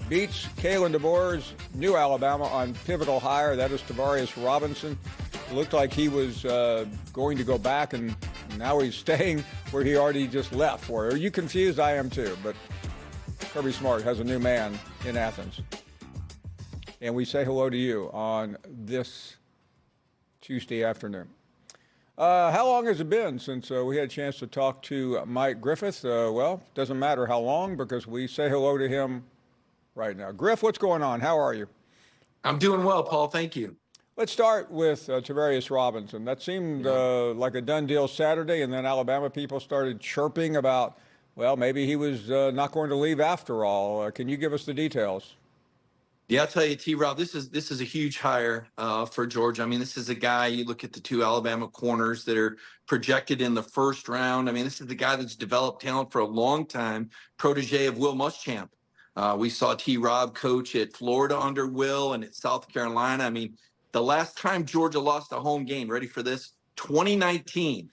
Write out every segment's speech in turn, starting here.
beats Kalen DeBoer's new Alabama on pivotal hire. That is Travaris Robinson. It looked like he was going to go back, and now he's staying where he already just left. Are you confused? I am too. But Kirby Smart has a new man in Athens. And we say hello to you on this Tuesday afternoon. How long has it been since we had a chance to talk to Mike Griffith? Well, it doesn't matter how long because we say hello to him right now. Griff, what's going on? How are you? I'm doing well, Paul. Thank you. Let's start with Travaris Robinson. That seemed like a done deal Saturday, and then Alabama people started chirping about, well, maybe he was not going to leave after all. Can you give us the details? Yeah, I'll tell you, T-Rob, this is a huge hire for Georgia. I mean, this is a guy, you look at the two Alabama corners that are projected in the first round. I mean, this is the guy that's developed talent for a long time, protege of Will Muschamp. We saw T-Rob coach at Florida under Will and at South Carolina. I mean, the last time Georgia lost a home game, ready for this? 2019.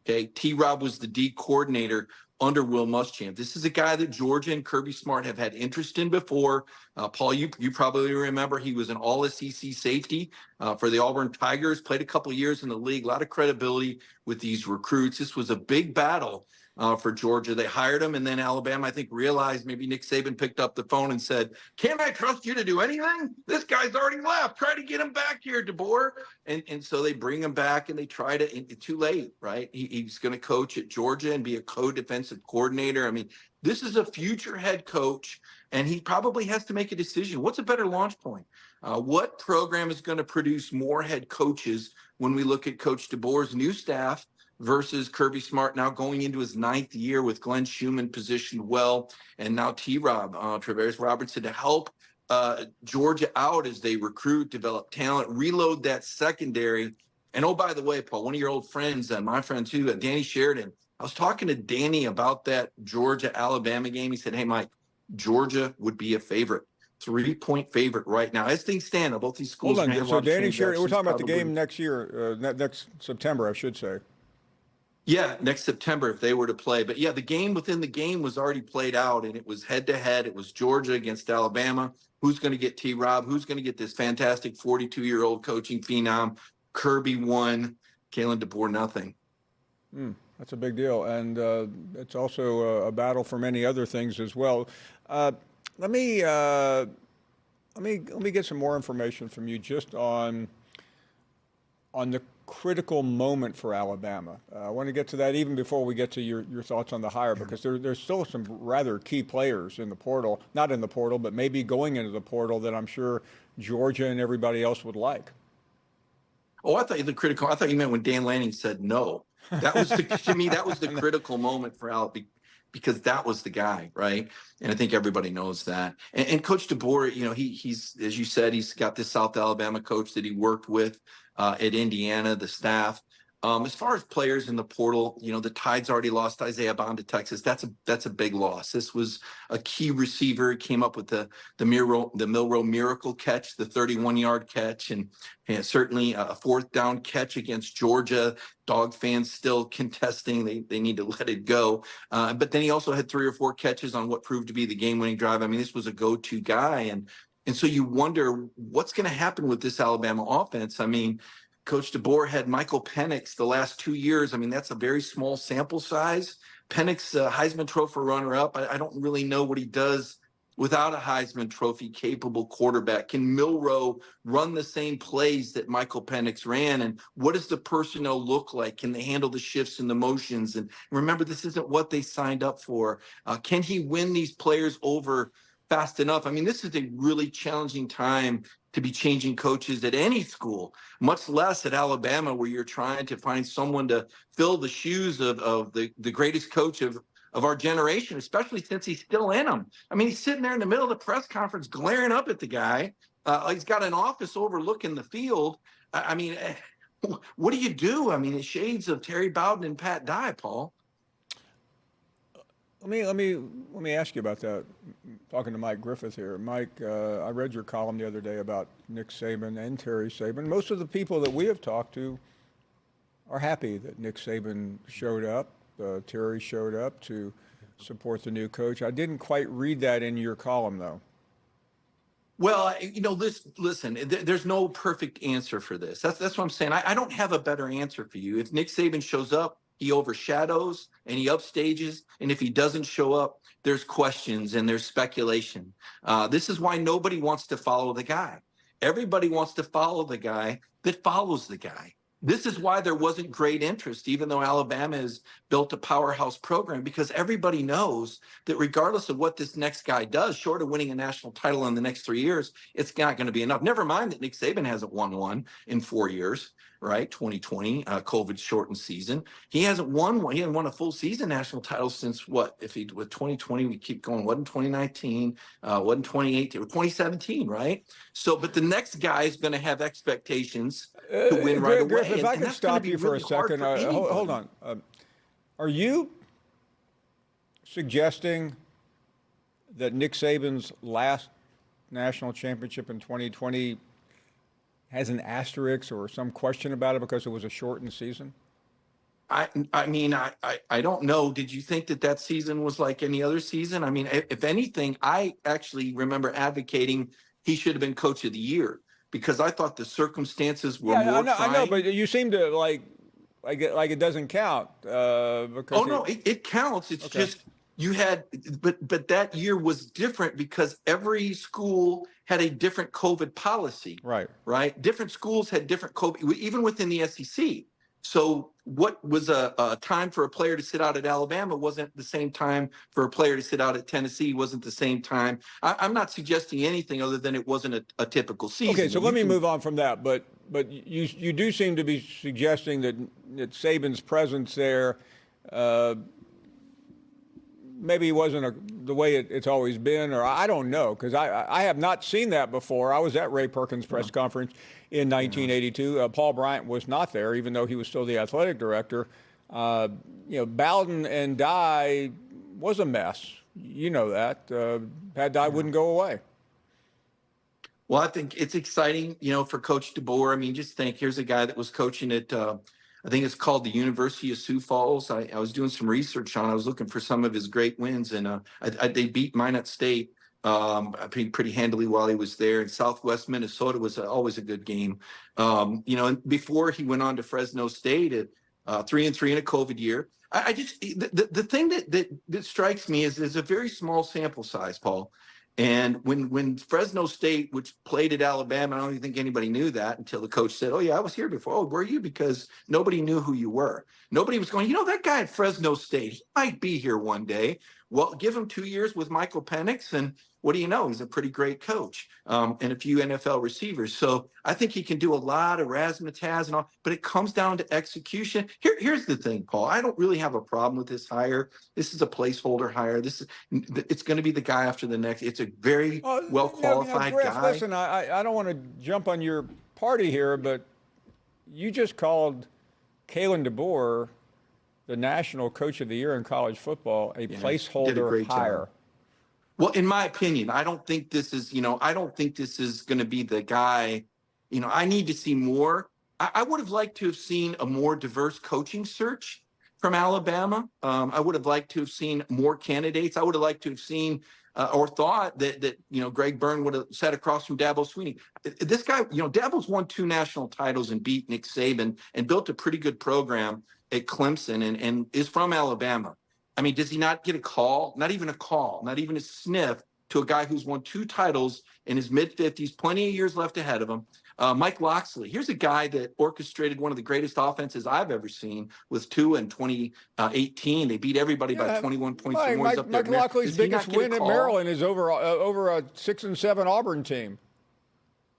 Okay, T-Rob was the D coordinator under Will Muschamp. This is a guy that Georgia and Kirby Smart have had interest in before. Paul, you probably remember he was an all-SEC safety for the Auburn Tigers, played a couple of years in the league, a lot of credibility with these recruits. This was a big battle for Georgia. They hired him, and then Alabama, I think, realized maybe Nick Saban picked up the phone and said, "Can't I trust you to do anything? This guy's already left. Try to get him back here, DeBoer." And so they bring him back, and they try to, too late, right? He's going to coach at Georgia and be a co-defensive coordinator. I mean, this is a future head coach, and he probably has to make a decision. What's a better launch point? What program is going to produce more head coaches when we look at Coach DeBoer's new staff versus Kirby Smart now going into his 9th year with Glenn Schumann positioned well, and now T-Rob, Travaris Robinson, to help Georgia out as they recruit, develop talent, reload that secondary. And oh, by the way, Paul, one of your old friends, my friend too, Danny Sheridan, I was talking to Danny about that Georgia-Alabama game. He said, "Hey, Mike, Georgia would be a favorite. 3-point favorite right now. As things stand, both these schools." Hold on, so Danny Sheridan, we're talking about the game next year, next September, I should say. Yeah, next September if they were to play. But yeah, the game within the game was already played out, and it was head-to-head. It was Georgia against Alabama. Who's going to get T-Rob? Who's going to get this fantastic 42-year-old coaching phenom? Kirby won. Kalen DeBoer, nothing. That's a big deal, and it's also a battle for many other things as well. Let me get some more information from you just on the critical moment for Alabama. I want to get to that even before we get to your thoughts on the hire, because there's still some rather key players in the portal, not in the portal, but maybe going into the portal that I'm sure Georgia and everybody else would like. Oh, I thought you meant when Dan Lanning said no. That was to me, that was the critical moment for Al, because that was the guy, right? And I think everybody knows that. And Coach DeBoer, he's, as you said, he's got this South Alabama coach that he worked with at Indiana, the staff. As far as players in the portal, the Tide's already lost Isaiah Bond to Texas. That's a big loss. This was a key receiver. He came up with the Milroe miracle catch, the 31-yard catch, and certainly a 4th down catch against Georgia. Dog fans still contesting. They need to let it go. But then he also had 3 or 4 catches on what proved to be the game-winning drive. I mean, this was a go-to guy. And so you wonder what's going to happen with this Alabama offense. I mean, Coach DeBoer had Michael Penix the last 2 years. I mean, that's a very small sample size. Penix, Heisman Trophy runner-up. I don't really know what he does without a Heisman Trophy capable quarterback. Can Milroe run the same plays that Michael Penix ran? And what does the personnel look like? Can they handle the shifts and the motions? And remember, this isn't what they signed up for. Can he win these players over fast enough? I mean, this is a really challenging time to be changing coaches at any school, much less at Alabama, where you're trying to find someone to fill the shoes of the greatest coach of our generation, especially since he's still in them. I mean, he's sitting there in the middle of the press conference glaring up at the guy. He's got an office overlooking the field. I mean, what do you do? I mean, the shades of Terry Bowden and Pat Dye, Paul. Let me ask you about that. Talking to Mike Griffith here. Mike, I read your column the other day about Nick Saban and Terry Saban. Most of the people that we have talked to are happy that Nick Saban showed up, Terry showed up to support the new coach. I didn't quite read that in your column, though. Well, listen, there's no perfect answer for this. That's what I'm saying. I don't have a better answer for you. If Nick Saban shows up, he overshadows and he upstages. And if he doesn't show up, there's questions and there's speculation. This is why nobody wants to follow the guy. Everybody wants to follow the guy that follows the guy. This is why there wasn't great interest, even though Alabama has built a powerhouse program, because everybody knows that regardless of what this next guy does, short of winning a national title in the next 3 years, it's not going to be enough. Never mind that Nick Saban hasn't won one in 4 years, right? 2020, COVID shortened season. He hasn't won one. He hasn't won a full season national title since what? With 2020, we keep going. Wasn't 2019, wasn't 2018, 2017, right? So, but the next guy is going to have expectations to win right away. Griffith, if I could stop you for a second, hold on. Are you suggesting that Nick Saban's last national championship in 2020 has an asterisk or some question about it because it was a shortened season? I mean, I don't know. Did you think that season was like any other season? I mean, if anything, I actually remember advocating he should have been coach of the year because I thought the circumstances were more trying. I know, but you seem to like it doesn't count. Because no, it counts. It's okay. Just you had, but that year was different because every school had a different COVID policy. Right. Different schools had different COVID, even within the SEC. So what was a time for a player to sit out at Alabama wasn't the same time for a player to sit out at Tennessee, wasn't the same time. I'm not suggesting anything other than it wasn't a typical season. Okay, so let me move on from that. But you do seem to be suggesting that Saban's presence there, maybe he wasn't the way it's always been, or I don't know, because I have not seen that before. I was at Ray Perkins' press conference in 1982. Paul Bryant was not there, even though he was still the athletic director. Bowden and Dye was a mess. You know that. Pat Dye wouldn't go away. Well, I think it's exciting, for Coach DeBoer. I mean, just think, here's a guy that was coaching at, I think it's called the University of Sioux Falls. I was doing some research on it. I was looking for some of his great wins, and they beat Minot State pretty handily while he was there. And Southwest Minnesota was always a good game. And before he went on to Fresno State at 3-3 in a COVID year. I just the thing that strikes me is a very small sample size, Paul. And when Fresno State, which played at Alabama, I don't even think anybody knew that until the coach said, "Oh yeah, I was here before." "Oh, were you?" Because nobody knew who you were. Nobody was going, that guy at Fresno State, he might be here one day. Well, give him 2 years with Michael Penix, and what do you know? He's a pretty great coach, and a few NFL receivers. So I think he can do a lot of razzmatazz and all, but it comes down to execution. Here's the thing, Paul. I don't really have a problem with this hire. This is a placeholder hire. It's going to be the guy after the next. It's a very well-qualified Griff, guy. Listen, I don't want to jump on your party here, but you just called Kalen DeBoer the National Coach of the Year in college football, a placeholder hire. Job. Well, in my opinion, I don't think this is going to be the guy. I need to see more. I would have liked to have seen a more diverse coaching search from Alabama. I would have liked to have seen more candidates. I would have liked to have seen or thought that Greg Byrne would have sat across from Dabo Swinney. This guy, Dabo's won 2 national titles and beat Nick Saban and built a pretty good program at Clemson and is from Alabama. I mean, does he not get a call? Not even a call, not even a sniff to a guy who's won 2 titles in his mid-50s, plenty of years left ahead of him. Mike Locksley, here's a guy that orchestrated one of the greatest offenses I've ever seen with 2 in 2018. They beat everybody by 21 points. Mike Locksley's biggest win at Maryland is over a 6-7 Auburn team.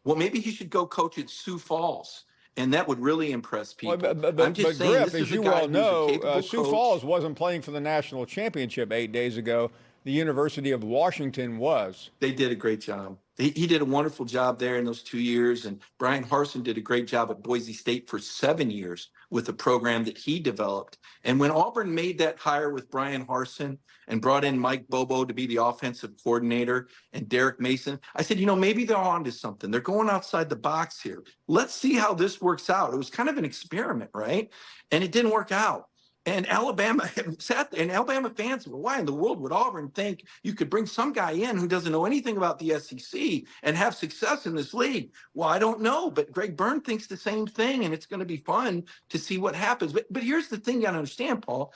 Well, maybe he should go coach at Sioux Falls. And that would really impress people. But Griff, as you well know, Sioux Falls wasn't playing for the national championship 8 days ago. The University of Washington was. They did a great job. He did a wonderful job there in those 2 years. And Brian Harsin did a great job at Boise State for 7 years with the program that he developed. And when Auburn made that hire with Brian Harsin and brought in Mike Bobo to be the offensive coordinator and Derek Mason, I said, maybe they're on to something. They're going outside the box here. Let's see how this works out. It was kind of an experiment, right? And it didn't work out. And Alabama sat there, and Alabama fans were, why in the world would Auburn think you could bring some guy in who doesn't know anything about the SEC and have success in this league? Well, I don't know, but Greg Byrne thinks the same thing, and it's going to be fun to see what happens. But here's the thing you got to understand, Paul.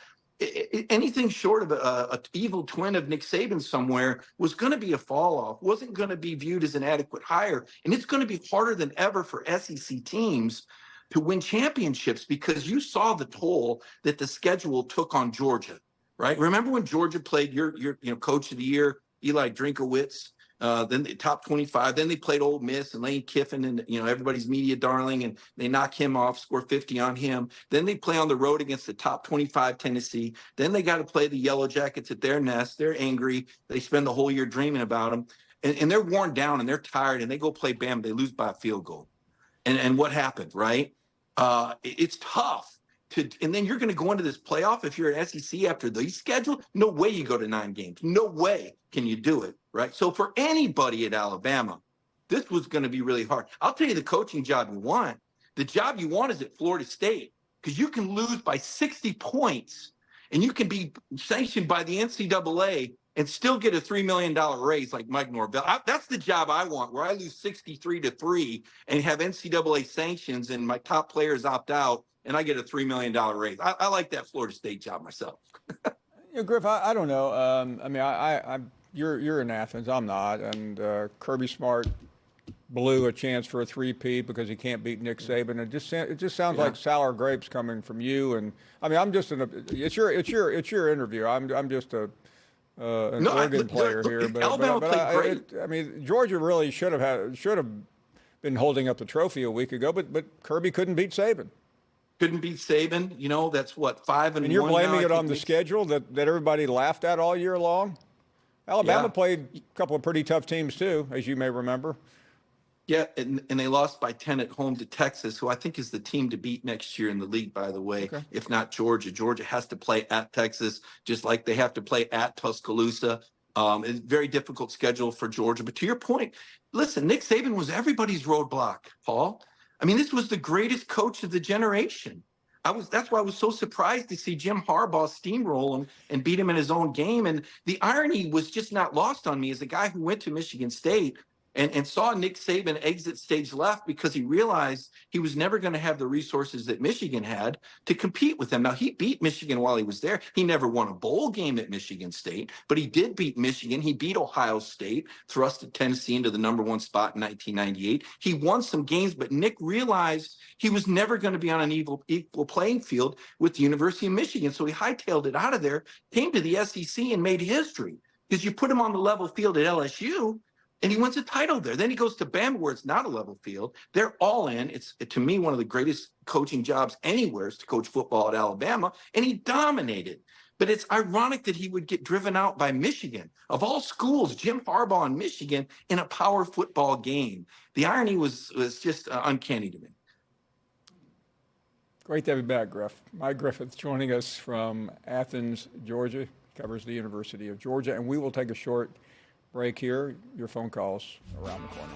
Anything short of a evil twin of Nick Saban somewhere was going to be a fall off, wasn't going to be viewed as an adequate hire. And it's going to be harder than ever for SEC teams to win championships because you saw the toll that the schedule took on Georgia, right? Remember when Georgia played your coach of the year, Eli Drinkowitz, then the top 25, then they played Ole Miss and Lane Kiffin and, everybody's media darling, and they knock him off, score 50 on him. Then they play on the road against the top 25 Tennessee. Then they got to play the Yellow Jackets at their nest. They're angry. They spend the whole year dreaming about them. And they're worn down and they're tired, and they go play Bama. They lose by a field goal. And what happened, right? It's tough and then you're going to go into this playoff if you're an SEC after the schedule. No way you go to 9 games. No way can you do it, right? So for anybody at Alabama, this was going to be really hard. I'll tell you the coaching job you want. The job you want is at Florida State, because you can lose by 60 points and you can be sanctioned by the NCAA and still get a $3 million raise like Mike Norvell. That's the job I want, where I lose 63-3 and have NCAA sanctions and my top players opt out and I get a $3 million raise. I like that Florida State job myself. Griff, I don't know. You're in Athens. I'm not. And Kirby Smart blew a chance for a 3-peat because he can't beat Nick Saban. It just sounds like sour grapes coming from you. And I'm just it's your interview. I'm just an organ player here. Alabama played great. Georgia really should have been holding up the trophy a week ago, but Kirby couldn't beat Saban. Couldn't beat Saban. That's what, 5-1. And you're blaming it on the schedule that everybody laughed at all year long? Alabama played a couple of pretty tough teams too, as you may remember. Yeah, and they lost by 10 at home to Texas, who I think is the team to beat next year in the league, by the way, if not Georgia. Georgia has to play at Texas, just like they have to play at Tuscaloosa. It's a very difficult schedule for Georgia. But to your point, listen, Nick Saban was everybody's roadblock, Paul. This was the greatest coach of the generation. That's why I was so surprised to see Jim Harbaugh steamroll him and beat him in his own game. And the irony was just not lost on me as a guy who went to Michigan State and saw Nick Saban exit stage left because he realized he was never going to have the resources that Michigan had to compete with them. Now, he beat Michigan while he was there. He never won a bowl game at Michigan State, but he did beat Michigan. He beat Ohio State, thrusted Tennessee into the #1 spot in 1998. He won some games, but Nick realized he was never going to be on an equal playing field with the University of Michigan. So he hightailed it out of there, came to the SEC, and made history because you put him on the level field at LSU, and he wins a title there. Then he goes to Bama, where it's not a level field. They're all in. It's, to me, one of the greatest coaching jobs anywhere is to coach football at Alabama, and he dominated. But it's ironic that he would get driven out by Michigan. Of all schools, Jim Harbaugh in Michigan in a power football game. The irony was just uncanny to me. Great to have you back, Griff. Mike Griffith joining us from Athens, Georgia, covers the University of Georgia, and we will take a short break here. Your phone calls around the corner.